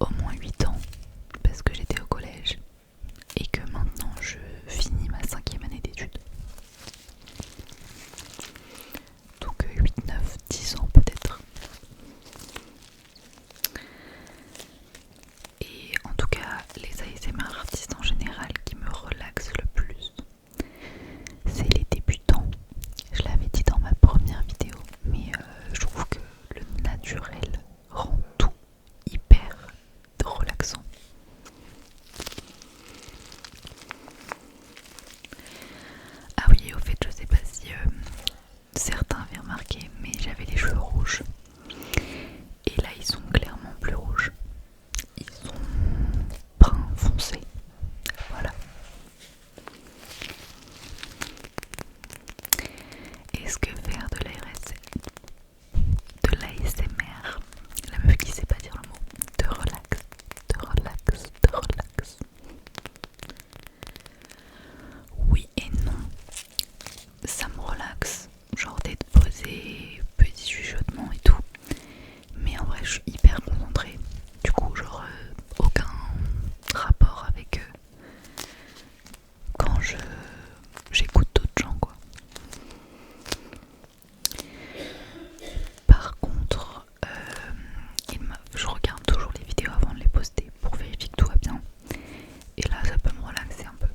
au moins 8 ans parce que j'étais au collège et que maintenant je finis ma 5e année d'études. Donc 8, 9, 10 ans peut-être. Et en tout cas, les ASMR artistes en général qui me relaxent le plus, c'est les débutants. Je l'avais dit dans ma première vidéo, mais je trouve que le naturel rend tout hyper relaxant. Ah oui, au fait, je sais pas si certains avaient remarqué, mais j'avais les cheveux rouges. Et là, ils sont clairement plus rouges. Ils sont brun foncé. Voilà. Est-ce que faire de l'ASMR, la meuf qui sait pas dire le mot, te relaxe, te relaxe, te relaxe? Oui et non. Ça me relaxe, genre d'être posée, petit chuchotement et tout. Mais en vrai, je suis hyper concentrée. Du coup, genre, aucun rapport avec quand j'écoute d'autres gens, quoi. Par contre, je regarde toujours les vidéos avant de les poster pour vérifier que tout va bien. Et là, ça peut me relaxer un peu.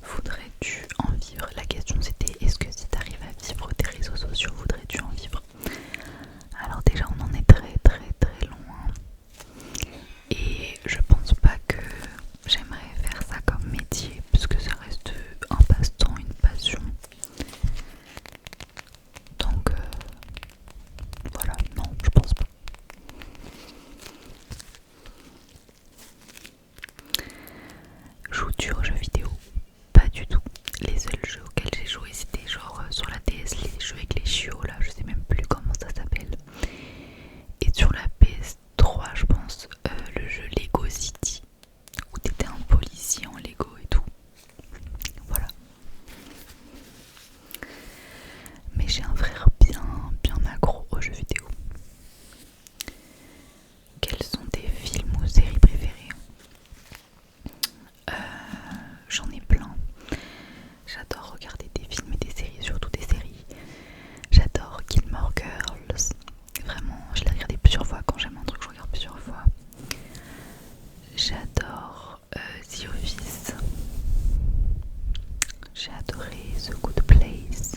Voudrais-tu en vivre? La question c'était, est-ce que si t'arrives à vivre des réseaux sociaux, voudrais-tu en vivre? Alors déjà, on en est très très très loin. Et je pense pas que j'aimerais faire ça comme métier, puisque ça reste un passe-temps, une passion. Donc voilà, non, je pense pas. Joues-tu aux jeux vidéo? Pas du tout. Les seuls jeux auxquels j'ai joué c'était genre sur la DS, les jeux avec les chiots là, je sais même plus comment ça s'appelle. Et sur la PS3 je pense, le jeu Lego City, où t'étais un policier en Lego et tout. Voilà. Mais j'ai un frère bien accro aux jeux vidéo. Quels sont tes films ou séries préférées? J'en ai plein. J'adore regarder des films et des séries, surtout des séries. J'adore Gilmore Girls. Vraiment, je l'ai regardé plusieurs fois. Quand j'aime un truc, je regarde plusieurs fois. J'adore The Office. J'ai adoré The Good Place.